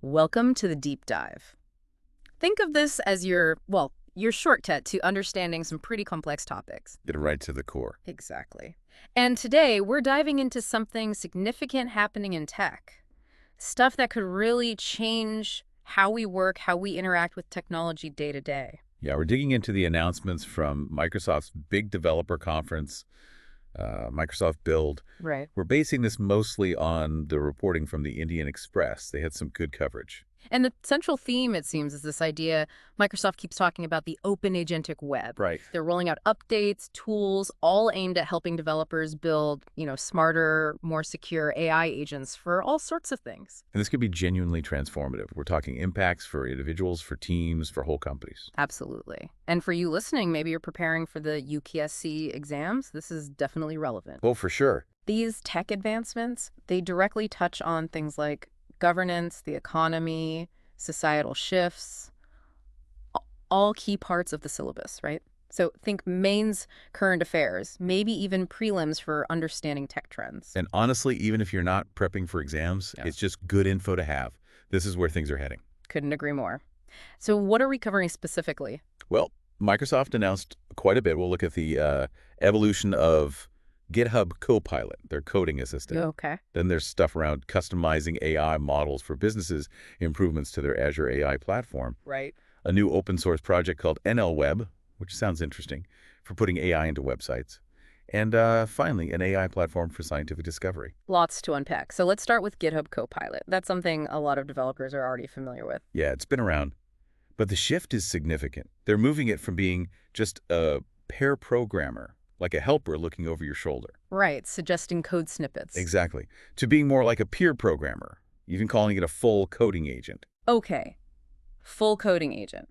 Welcome to the deep dive. Think of this as your shortcut to understanding some pretty complex topics. Get right to the core. Exactly. And today we're diving into something significant happening in tech. Stuff that could really change how we work, how we interact with technology day to day. Yeah, we're digging into the announcements from Microsoft's big developer conference, Microsoft Build. Right. We're basing this mostly on the reporting from the Indian Express. They had some good coverage. And the central theme, it seems, is this idea Microsoft keeps talking about the open agentic web. Right. They're rolling out updates, tools, all aimed at helping developers build, smarter, more secure AI agents for all sorts of things. And this could be genuinely transformative. We're talking impacts for individuals, for teams, for whole companies. Absolutely. And for you listening, maybe you're preparing for the UPSC exams. This is definitely relevant. Oh, for sure. These tech advancements, they directly touch on things like governance, the economy, societal shifts, all key parts of the syllabus, right? So think mains, current affairs, maybe even prelims for understanding tech trends. And honestly, even if you're not prepping for exams, Yeah. it's just good info to have. This is where things are heading. Couldn't agree more. So what are we covering specifically? Well, Microsoft announced quite a bit. We'll look at the evolution of GitHub CoPilot, their coding assistant. Okay. Then there's stuff around customizing AI models for businesses, improvements to their Azure AI platform, Right. a new open source project called NLWeb, which sounds interesting, for putting AI into websites, and finally, an AI platform for scientific discovery. Lots to unpack. So let's start with GitHub Copilot. That's something a lot of developers are already familiar with. Yeah, it's been around, but the shift is significant. They're moving it from being just a pair programmer, like a helper looking over your shoulder. Right, suggesting code snippets. Exactly. To being more like a peer programmer, even calling it a full coding agent. Okay, full coding agent.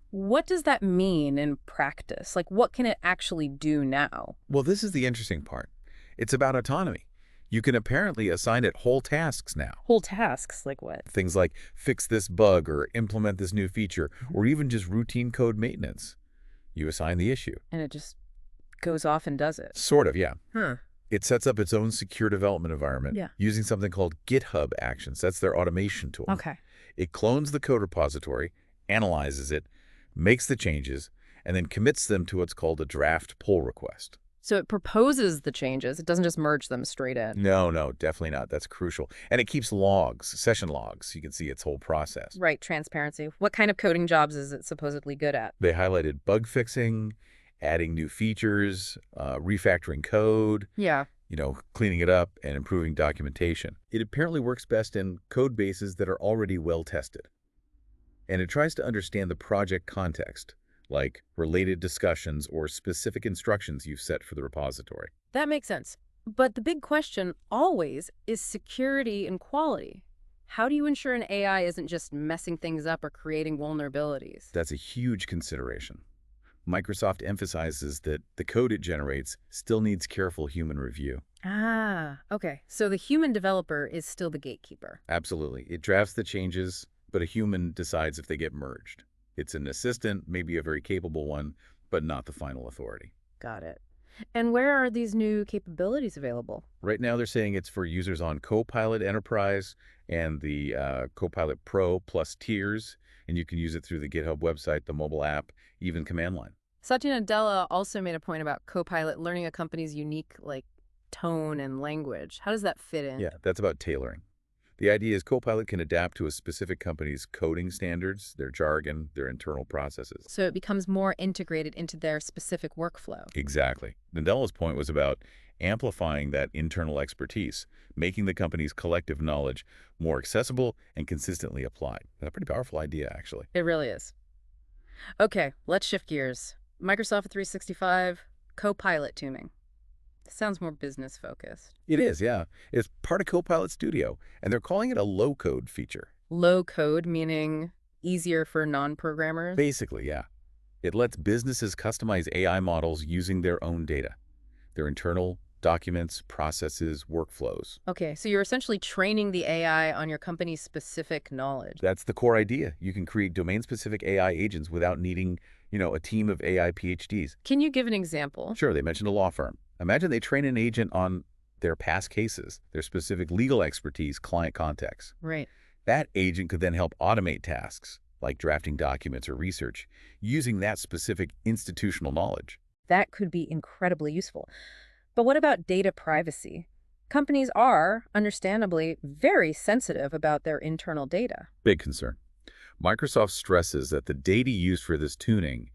What does that mean in practice? Like, what can it actually do now? Well, this is the interesting part. It's about autonomy. You can apparently assign it whole tasks now. Whole tasks, like what? Things like fix this bug or implement this new feature, or even just routine code maintenance. You assign the issue. And it just goes off and does it. Sort of, yeah. Huh. It sets up its own secure development environment Yeah. using something called GitHub Actions. That's their automation tool. Okay. It clones the code repository, analyzes it, makes the changes, and then commits them to what's called a draft pull request. So it proposes the changes. It doesn't just merge them straight in. No, definitely not. That's crucial. And it keeps logs, session logs. You can see its whole process. Right, transparency. What kind of coding jobs is it supposedly good at? They highlighted bug fixing, adding new features, refactoring code, Yeah. cleaning it up, and improving documentation. It apparently works best in code bases that are already well tested. And it tries to understand the project context, like related discussions or specific instructions you've set for the repository. That makes sense. But the big question always is security and quality. How do you ensure an AI isn't just messing things up or creating vulnerabilities? That's a huge consideration. Microsoft emphasizes that the code it generates still needs careful human review. Ah, okay. So the human developer is still the gatekeeper. Absolutely. It drafts the changes, but a human decides if they get merged. It's an assistant, maybe a very capable one, but not the final authority. Got it. And where are these new capabilities available? Right now, they're saying it's for users on Copilot Enterprise and the Copilot Pro Plus tiers, and you can use it through the GitHub website, the mobile app, even command line. Satya Nadella also made a point about Copilot learning a company's unique, tone and language. How does that fit in? Yeah, that's about tailoring. The idea is Copilot can adapt to a specific company's coding standards, their jargon, their internal processes. So it becomes more integrated into their specific workflow. Exactly. Nadella's point was about amplifying that internal expertise, making the company's collective knowledge more accessible and consistently applied. That's a pretty powerful idea, actually. It really is. Okay, let's shift gears. Microsoft 365, Copilot tuning. This sounds more business focused. It is, yeah. It's part of Copilot Studio, and they're calling it a low-code feature. Low code, meaning easier for non-programmers? Basically, yeah. It lets businesses customize AI models using their own data, their internal documents, processes, workflows. Okay, so you're essentially training the AI on your company's specific knowledge. That's the core idea. You can create domain-specific AI agents without needing, a team of AI PhDs. Can you give an example? Sure, they mentioned a law firm. Imagine they train an agent on their past cases, their specific legal expertise, client context. Right. That agent could then help automate tasks, like drafting documents or research, using that specific institutional knowledge. That could be incredibly useful. But what about data privacy? Companies are, understandably, very sensitive about their internal data. Big concern. Microsoft stresses that the data used for this tuning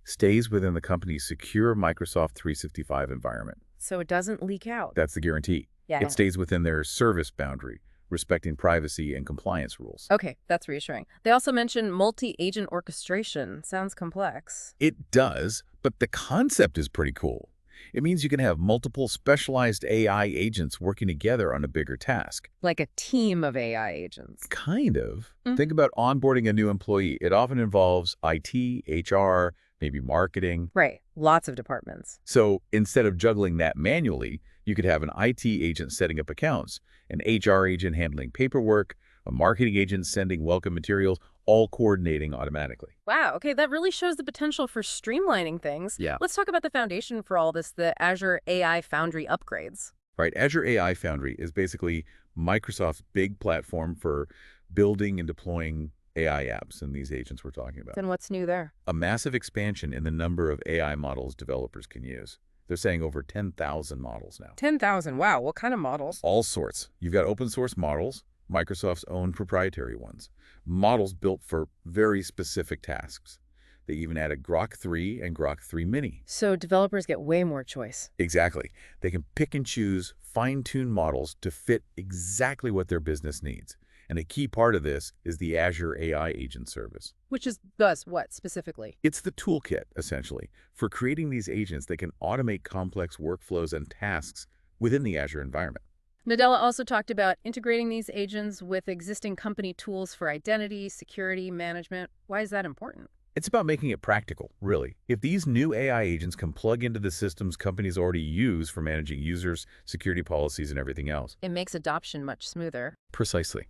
stays within the company's secure Microsoft 365 environment. So it doesn't leak out. That's the guarantee. Yeah. It stays within their service boundary, respecting privacy and compliance rules. Okay, that's reassuring. They also mentioned multi-agent orchestration. Sounds complex. It does, but the concept is pretty cool. It means you can have multiple specialized AI agents working together on a bigger task. Like a team of AI agents. Kind of. Mm. Think about onboarding a new employee. It often involves IT, HR, maybe marketing. Right, lots of departments. So instead of juggling that manually, you could have an IT agent setting up accounts, an HR agent handling paperwork, a marketing agent sending welcome materials, all coordinating automatically. Wow, okay, that really shows the potential for streamlining things. Yeah. Let's talk about the foundation for all this, the Azure AI Foundry upgrades. Right. Azure AI Foundry is basically Microsoft's big platform for building and deploying AI apps and these agents we're talking about. Then what's new there? A massive expansion in the number of AI models developers can use. They're saying over 10,000 models now. 10,000, wow, what kind of models? All sorts. You've got open source models, Microsoft's own proprietary ones, models built for very specific tasks. They even added Grok 3 and Grok 3 Mini. So developers get way more choice. Exactly. They can pick and choose fine-tuned models to fit exactly what their business needs. And a key part of this is the Azure AI Agent Service. Which does what specifically? It's the toolkit, essentially, for creating these agents that can automate complex workflows and tasks within the Azure environment. Nadella also talked about integrating these agents with existing company tools for identity, security, management. Why is that important? It's about making it practical, really. If these new AI agents can plug into the systems companies already use for managing users, security policies, and everything else. It makes adoption much smoother. Precisely.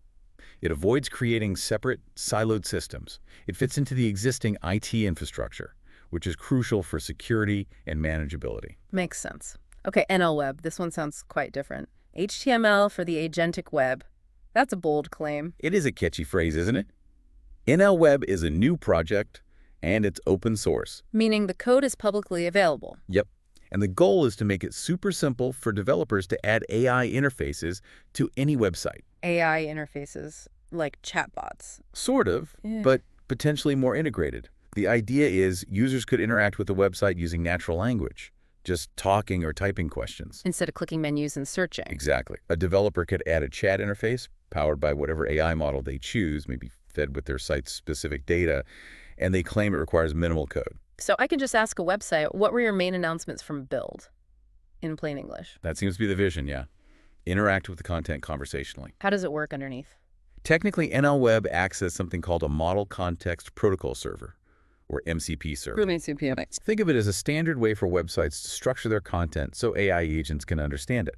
It avoids creating separate, siloed systems. It fits into the existing IT infrastructure, which is crucial for security and manageability. Makes sense. Okay, NL Web. This one sounds quite different. HTML for the agentic web. That's a bold claim. It is a catchy phrase, isn't it? NL Web is a new project, and it's open source. Meaning the code is publicly available. Yep. And the goal is to make it super simple for developers to add AI interfaces to any website. AI interfaces, like chatbots. Sort of, Yeah. but potentially more integrated. The idea is users could interact with the website using natural language, just talking or typing questions. Instead of clicking menus and searching. Exactly. A developer could add a chat interface powered by whatever AI model they choose, maybe fed with their site's specific data, and they claim it requires minimal code. So I can just ask a website, what were your main announcements from Build? In plain English. That seems to be the vision, yeah. Interact with the content conversationally. How does it work underneath? Technically, NL Web acts as something called a Model Context Protocol Server, or MCP server. Think of it as a standard way for websites to structure their content so AI agents can understand it.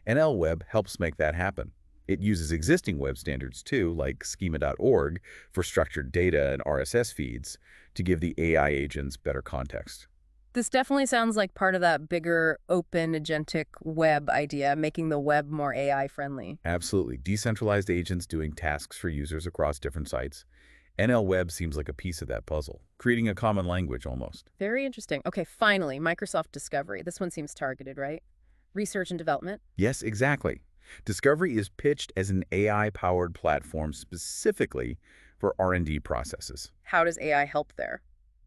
NL Web helps make that happen. It uses existing web standards too, like schema.org, for structured data and RSS feeds to give the AI agents better context. This definitely sounds like part of that bigger open agentic web idea, making the web more AI friendly. Absolutely. Decentralized agents doing tasks for users across different sites. NL Web seems like a piece of that puzzle, creating a common language almost. Very interesting. Okay, finally, Microsoft Discovery. This one seems targeted, right? Research and development. Yes, exactly. Discovery is pitched as an AI-powered platform specifically for R&D processes. How does AI help there?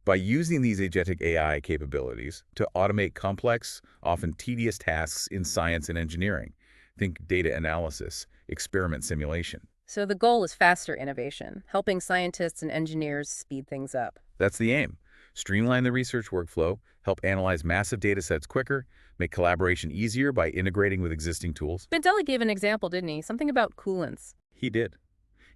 By using these agentic AI capabilities to automate complex, often tedious tasks in science and engineering. Think data analysis, experiment simulation. So the goal is faster innovation, helping scientists and engineers speed things up. That's the aim. Streamline the research workflow, help analyze massive data sets quicker, make collaboration easier by integrating with existing tools. Mandela gave an example, didn't he? Something about coolants. He did.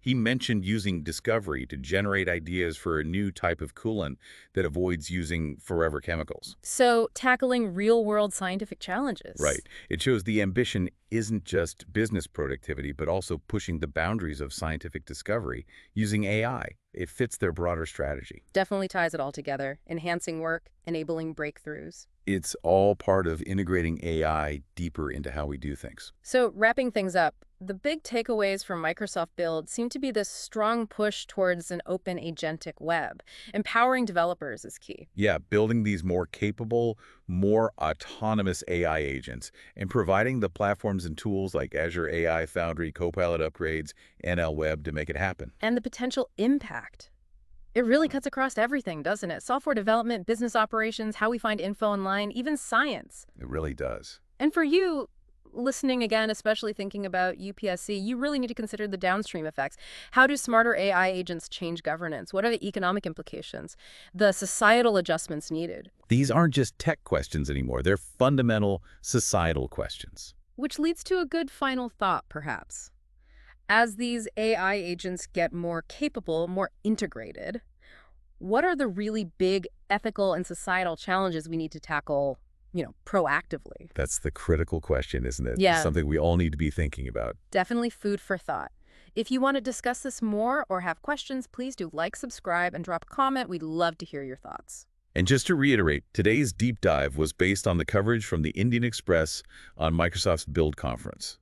He mentioned using Discovery to generate ideas for a new type of coolant that avoids using forever chemicals. So tackling real-world scientific challenges. Right. It shows the ambition isn't just business productivity, but also pushing the boundaries of scientific discovery using AI. It fits their broader strategy. Definitely ties it all together, enhancing work, enabling breakthroughs. It's all part of integrating AI deeper into how we do things. So wrapping things up, The big takeaways from Microsoft Build seem to be this strong push towards an open agentic web. Empowering developers is key. Yeah, building these more capable, more autonomous AI agents and providing the platforms and tools like Azure AI Foundry, CoPilot upgrades, NL Web to make it happen. And the potential impact. It really cuts across everything, doesn't it? Software development, business operations, how we find info online, even science. It really does. And for you, listening again, especially thinking about UPSC, you really need to consider the downstream effects. How do smarter AI agents change governance? What are the economic implications? The societal adjustments needed? These aren't just tech questions anymore. They're fundamental societal questions. Which leads to a good final thought, perhaps. As these AI agents get more capable, more integrated, what are the really big ethical and societal challenges we need to tackle, proactively? That's the critical question, isn't it? Yeah, Something we all need to be thinking about. definitely food for thought. If you want to discuss this more or have questions, please do like, subscribe, and drop a comment. We'd love to hear your thoughts. And just to reiterate, today's deep dive was based on the coverage from the Indian Express on Microsoft's Build conference.